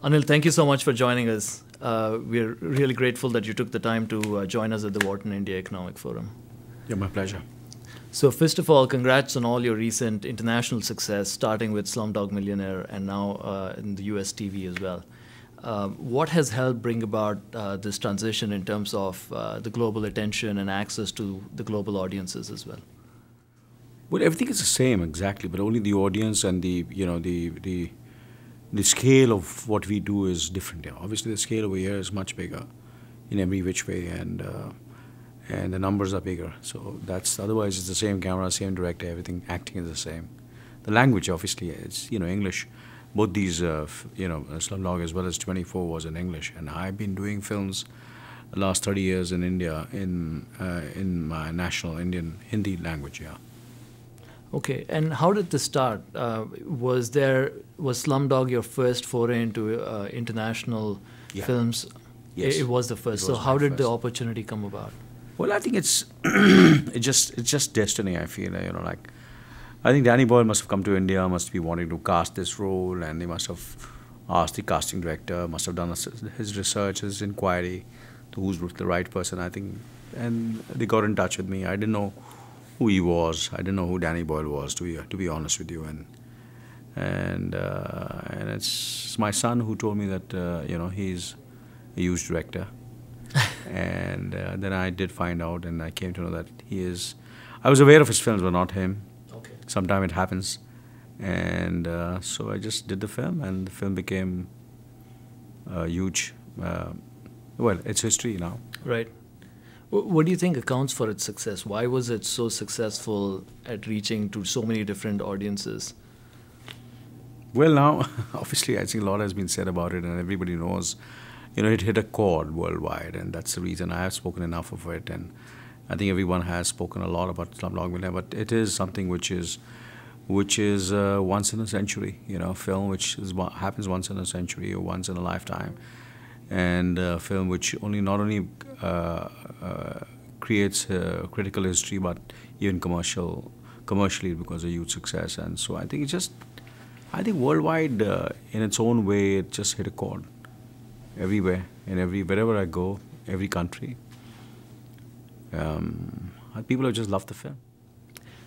Anil, thank you so much for joining us. We're really grateful that you took the time to join us at the Wharton India Economic Forum. Yeah, my pleasure. So, first of all, congrats on all your recent international success, starting with Slumdog Millionaire and now in the US TV as well. What has helped bring about this transition in terms of the global attention and access to the global audiences as well? Well, everything is the same exactly, but only the audience and the scale of what we do is different. Yeah. Obviously, the scale over here is much bigger in every which way, and the numbers are bigger. So that's otherwise it's the same camera, same director, everything. Acting is the same. The language, obviously, it's English. Both these, Slumdog as well as 24 was in English, and I've been doing films the last 30 years in India in my national Indian Hindi language. Yeah. Okay, and how did this start? Was Slumdog your first foray into international films? Yes. It was the first. So how did the opportunity come about? Well, I think it's it's just destiny. I feel I think Danny Boyle must have come to India, must be wanting to cast this role, and he must have asked the casting director, must have done his research, his inquiry, to who's the right person. I think, and they got in touch with me. I didn't know who he was. I didn't know who Danny Boyle was, to be honest with you. And it's my son who told me that he's a huge director. And then I did find out, and I came to know that he is. I was aware of his films, but not him. Okay. Sometime it happens, and so I just did the film, and the film became huge. Well, it's history now. Right. What do you think accounts for its success? Why was it so successful at reaching to so many different audiences? Well, now, obviously, I think a lot has been said about it, and everybody knows, it hit a chord worldwide, and that's the reason I have spoken enough of it, and I think everyone has spoken a lot about Slumdog Millionaire, but it is something which is once in a century, film which happens once in a century or once in a lifetime, and a film which not only creates critical history, but even commercially because of huge success. And so I think worldwide, in its own way, it just hit a chord everywhere, wherever I go, every country. People have just loved the film.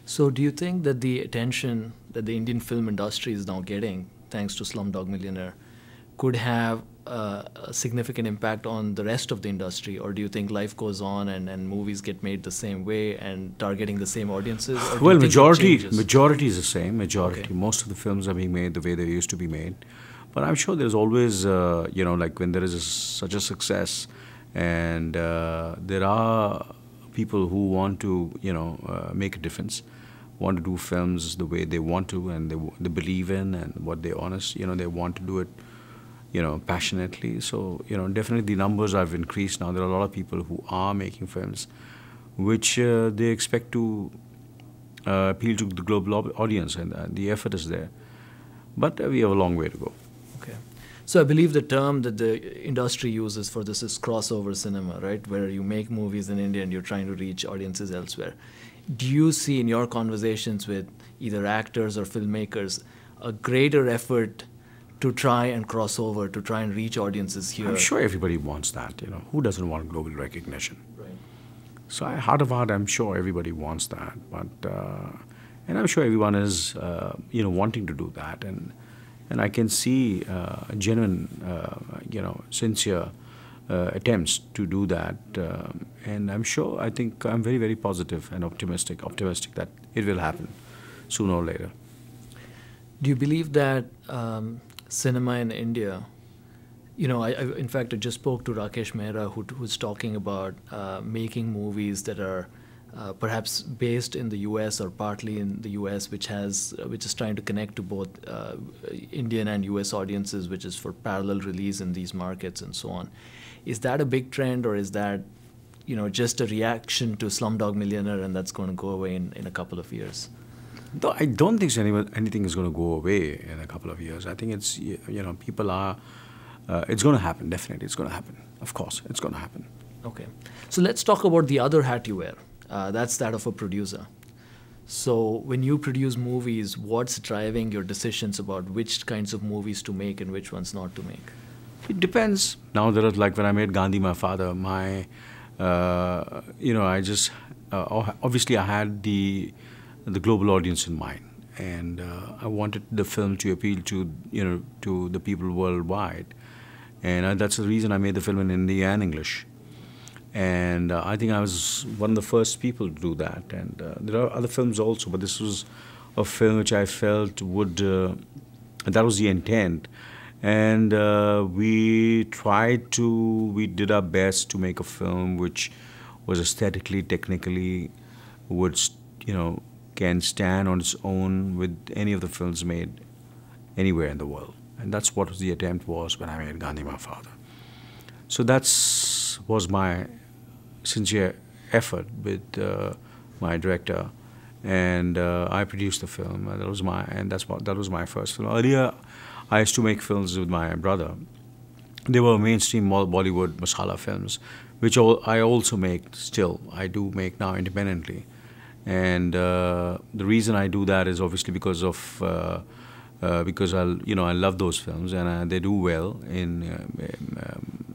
So do you think that the attention that the Indian film industry is now getting, thanks to Slumdog Millionaire, could have a significant impact on the rest of the industry? Or do you think life goes on and movies get made the same way and targeting the same audiences? Well, majority is the same. Majority. Okay. Most of the films are being made the way they used to be made. But I'm sure there's always, like when there is such a success, and there are people who want to, make a difference, want to do films the way they want to, and they believe in, and what they they want to do it, passionately. So, definitely the numbers have increased now. There are a lot of people who are making films, which they expect to appeal to the global audience, and the effort is there. But we have a long way to go. Okay. So I believe the term that the industry uses for this is crossover cinema, right? Where you make movies in India and you're trying to reach audiences elsewhere. Do you see in your conversations with either actors or filmmakers a greater effort to try and cross over, to try and reach audiences here? I'm sure everybody wants that, Who doesn't want global recognition? Right. So heart of heart, I'm sure everybody wants that. But, and I'm sure everyone is, wanting to do that. And I can see genuine, sincere attempts to do that. And I'm very, very positive and optimistic that it will happen sooner or later. Do you believe that cinema in India, in fact, I just spoke to Rakesh Mehra, who's talking about making movies that are perhaps based in the US or partly in the US, which is trying to connect to both Indian and US audiences, which is for parallel release in these markets and so on. Is that a big trend, or is that just a reaction to Slumdog Millionaire and that's going to go away in a couple of years? No, I don't think anything is going to go away in a couple of years. I think it's, people are, it's going to happen, definitely. It's going to happen. Of course, it's going to happen. Okay. So let's talk about the other hat you wear. That's that of a producer. So when you produce movies, what's driving your decisions about which kinds of movies to make and which ones not to make? It depends. Now there are, like when I made Gandhi, my father, I just obviously I had the global audience in mind, and I wanted the film to appeal to to the people worldwide, and that's the reason I made the film in Hindi and English. And I think I was one of the first people to do that. And there are other films also, but this was a film which I felt would, and that was the intent. And we did our best to make a film which was aesthetically, technically, would, can stand on its own with any of the films made anywhere in the world. And that's what the attempt was when I made Gandhi, my father. So was my sincere effort with my director, and I produced the film. That was my first film. Earlier, I used to make films with my brother. They were mainstream Bollywood masala films, which I also make still. I do make now independently, and the reason I do that is obviously because I love those films, and they do well in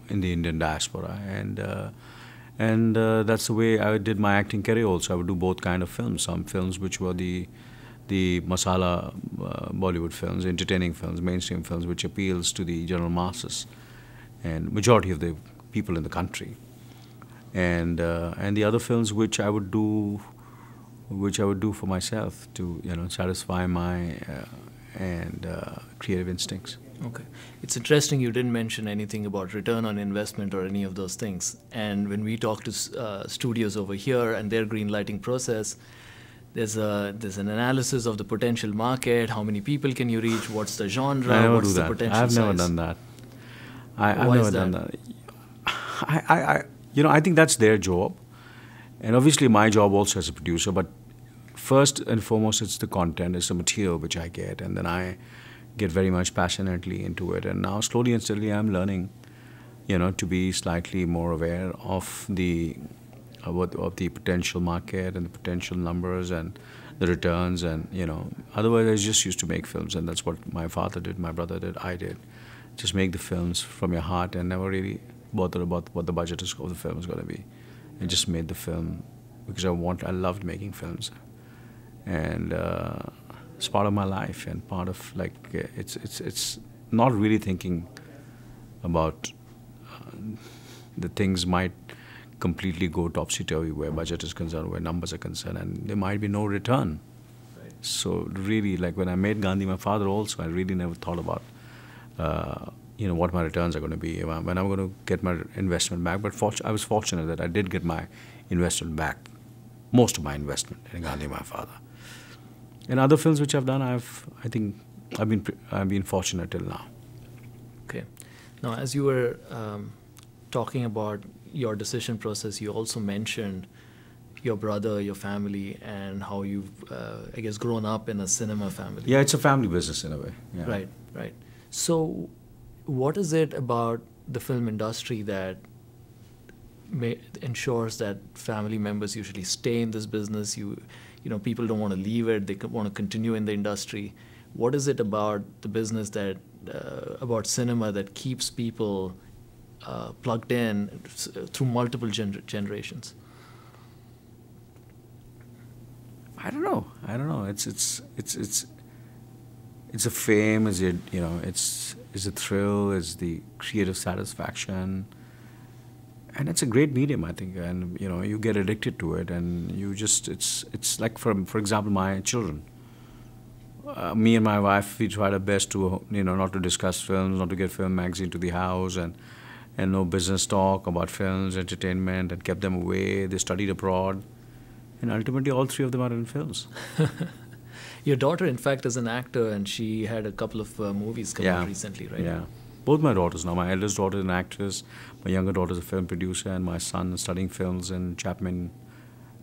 the Indian diaspora, and that's the way I did my acting career also. I would do both kind of films. Some films which were the masala Bollywood films, entertaining films, mainstream films, which appeals to the general masses and majority of the people in the country, and the other films which I would do for myself to satisfy my creative instincts. Okay. It's interesting you didn't mention anything about return on investment or any of those things. And when we talk to studios over here and their green lighting process, there's an analysis of the potential market, how many people can you reach, what's the genre, what's the potential I've size. never done that. I've never done that. I think that's their job. And obviously my job also as a producer, but first and foremost, it's the content, it's the material which I get, and then I get very much passionately into it. And now slowly and steadily I'm learning, to be slightly more aware of the potential market and the potential numbers and the returns, and otherwise I just used to make films, and that's what my father did, my brother did, I did. Just make the films from your heart and never really bother about what the budget of the film is going to be. I just made the film because I loved making films, and it's part of my life and part of it's not really thinking about the things might completely go topsy-turvy where budget is concerned, where numbers are concerned, and there might be no return. Right. So really, like when I made Gandhi, my father also, I really never thought about what my returns are going to be, when I'm going to get my investment back. But I was fortunate that I did get my investment back, most of my investment in Gandhi, my father. In other films which I've done, I've been fortunate till now. Okay. Now, as you were talking about your decision process, you also mentioned your brother, your family, and how you've, I guess, grown up in a cinema family. Yeah, it's a family business in a way. Yeah. Right. So, what is it about the film industry that ensures that family members usually stay in this business? People don't want to leave it; they want to continue in the industry. What is it about the business about cinema that keeps people plugged in through multiple generations? I don't know. It's a fame. It's a thrill. It's the creative satisfaction, and it's a great medium, I think. And you get addicted to it, and it's like for example, my children. Me and my wife, we tried our best to not to discuss films, not to get film magazine to the house, and no business talk about films, entertainment, and kept them away. They studied abroad, and ultimately all three of them are in films. Your daughter, in fact, is an actor, and she had a couple of movies come out recently, right? Yeah. Both my daughters now. My eldest daughter is an actress, my younger daughter is a film producer, and my son is studying films in Chapman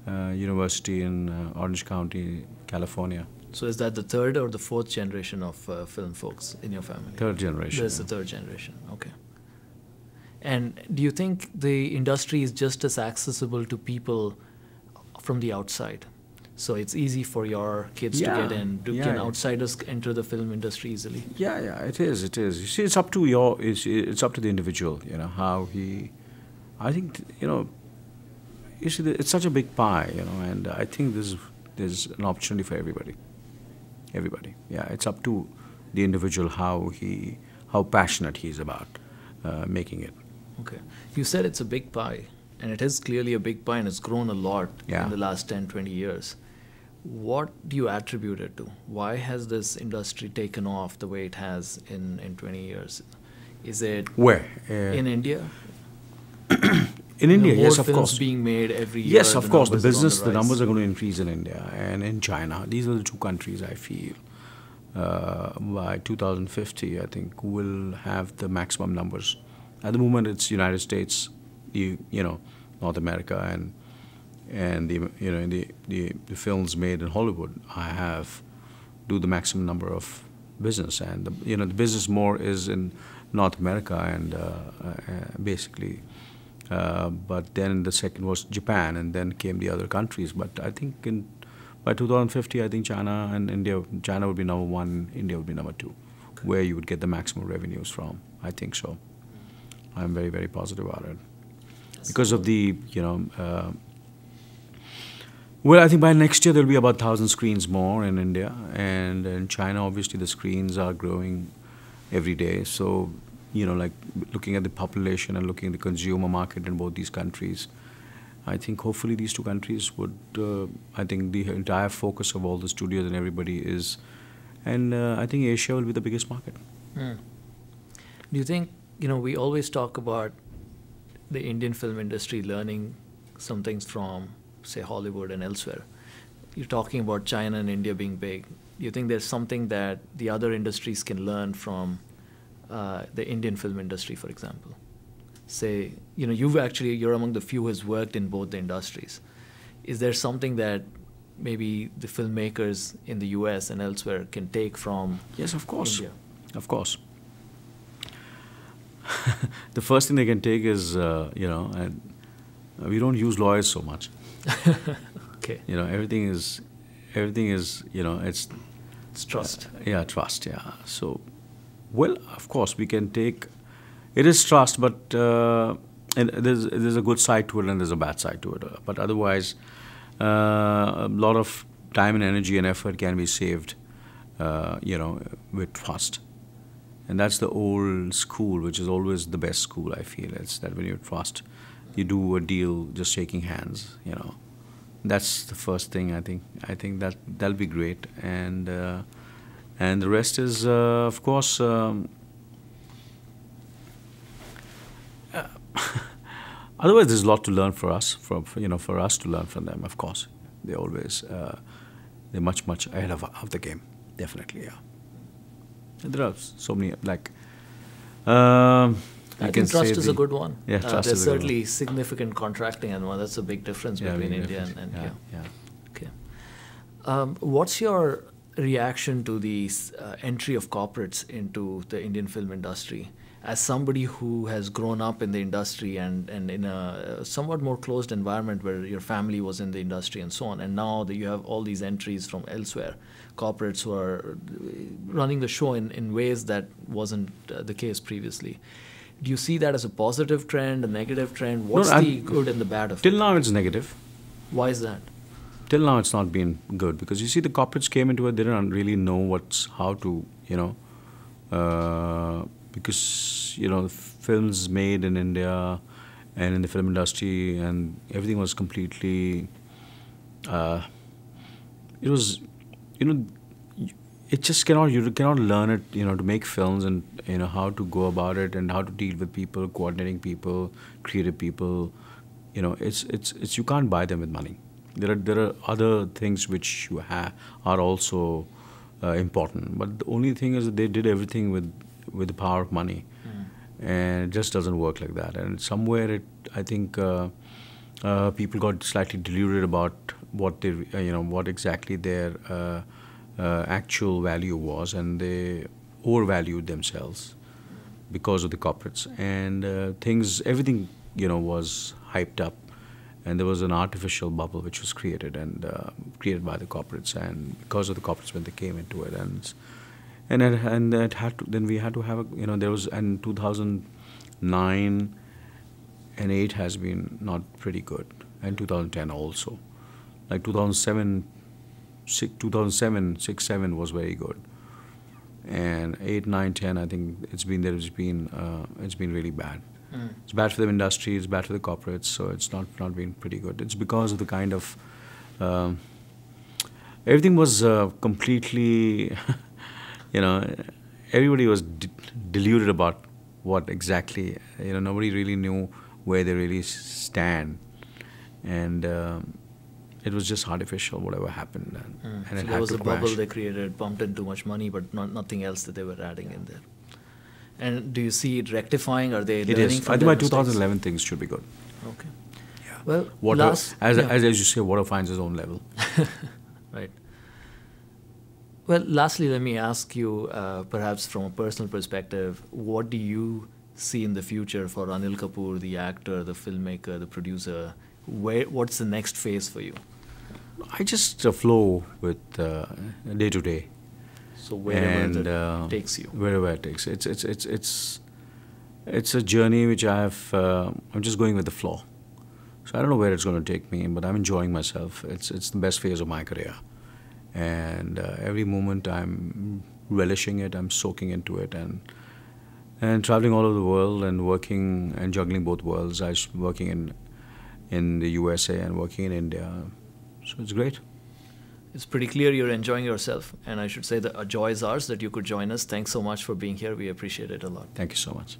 University in Orange County, California. So is that the third or the fourth generation of film folks in your family? Third generation. That's the third generation, okay. And do you think the industry is just as accessible to people from the outside? So it's easy for your kids to get in. Can outsiders enter the film industry easily? Yeah, it is. It is. You see, it's up to it's up to the individual. You know how he. I think you see, it's such a big pie. And I think there's an opportunity for everybody. Everybody. Yeah, it's up to the individual how passionate he is about making it. Okay. You said it's a big pie, and it is clearly a big pie, and it's grown a lot in the last 10, 20 years. What do you attribute it to? Why has this industry taken off the way it has in 20 years? Is it where in India? In India, yes, of more course. films being made every year. Yes, of course. The numbers are going to increase in India and in China. These are the two countries I feel by 2050, I think, will have the maximum numbers. At the moment, it's United States, North America, and the films made in Hollywood. Do the maximum number of business, and the business more is in North America and basically. But then the second was Japan, and then came the other countries. But I think by 2050, I think China would be number one, India would be number two, where you would get the maximum revenues from. I think so. I'm very, very positive about it. Because of the, well, I think by next year there'll be about 1,000 screens more in India. And in China, obviously, the screens are growing every day. So, like looking at the population and looking at the consumer market in both these countries, I think hopefully these two countries would, I think the entire focus of all the studios and everybody is, and I think Asia will be the biggest market. Do you think, we always talk about the Indian film industry learning some things from, say, Hollywood and elsewhere. You're talking about China and India being big. Do you think there's something that the other industries can learn from the Indian film industry, for example? Say, you're among the few who has worked in both the industries. Is there something that maybe the filmmakers in the US and elsewhere can take from Yes, of course. India? Of course. The first thing they can take is, and we don't use lawyers so much. Okay. Everything is, it's trust. Trust, yeah. So, well, of course, we can take, it is trust, but and there's a good side to it and there's a bad side to it. But otherwise, a lot of time and energy and effort can be saved, with trust. And that's the old school, which is always the best school, I feel. It's that when you trust, you do a deal just shaking hands, That's the first thing, I think. I think that'll be great. And the rest is, of course, otherwise there's a lot to learn for us, for us to learn from them, of course. They're always, they're much, much ahead of the game, definitely, yeah. And there are so many, like, I think trust is a good one. Yeah, trust there's is a good certainly one. significant contracting, and that's a big difference between India and here. Yeah. Okay. What's your reaction to the entry of corporates into the Indian film industry? As somebody who has grown up in the industry and in a somewhat more closed environment where your family was in the industry and so on, and now that you have all these entries from elsewhere, corporates who are running the show in ways that wasn't the case previously. Do you see that as a positive trend, a negative trend? What's the good and the bad of it? Till now it's negative. Why is that? Till now it's not been good because you see the corporates came into it, they didn't really know how to, because, films made in India and in the film industry and everything was completely, it was, it just you cannot learn it, to make films and, how to go about it and how to deal with people, coordinating people, creative people, it's you can't buy them with money. There are other things which you have are also important, but the only thing is that they did everything with the power of money, and it just doesn't work like that. And somewhere I think people got slightly deluded about what they, what exactly their actual value was, and they overvalued themselves because of the corporates and everything was hyped up. and there was an artificial bubble which was created and created by the corporates, and because of the corporates when they came into it, and it had to, then we had to have a, there was, and 2009 and 8 has been not pretty good, and 2010 also, like 2007 6 7 was very good, and 8 9 10 I think it's been really bad. It's bad for the industry, it's bad for the corporates, so it's not been pretty good. It's because of the kind of everything was completely everybody was deluded about what exactly, nobody really knew where they really stand, and it was just artificial whatever happened, and So it there had was to a bubble crash. they created, pumped in too much money, but nothing else that they were adding in there. And do you see it rectifying? Are they It learning is. from I think their by mistakes? 2011 things should be good. Okay. Well, Water, last as yeah. you say, water finds its own level. Right. Well, lastly, let me ask you, perhaps from a personal perspective, what do you see in the future for Anil Kapoor, the actor, the filmmaker, the producer? What's the next phase for you? I just flow with day to day, So wherever and that takes you. wherever it takes. It's a journey which I have. I'm just going with the flow. So I don't know where it's going to take me, but I'm enjoying myself. It's the best phase of my career, and every moment I'm relishing it. I'm soaking into it, and traveling all over the world and working and juggling both worlds. I was working in the USA and working in India, so it's great. It's pretty clear you're enjoying yourself, and I should say the joy is ours that you could join us. Thanks so much for being here. We appreciate it a lot. Thank you so much.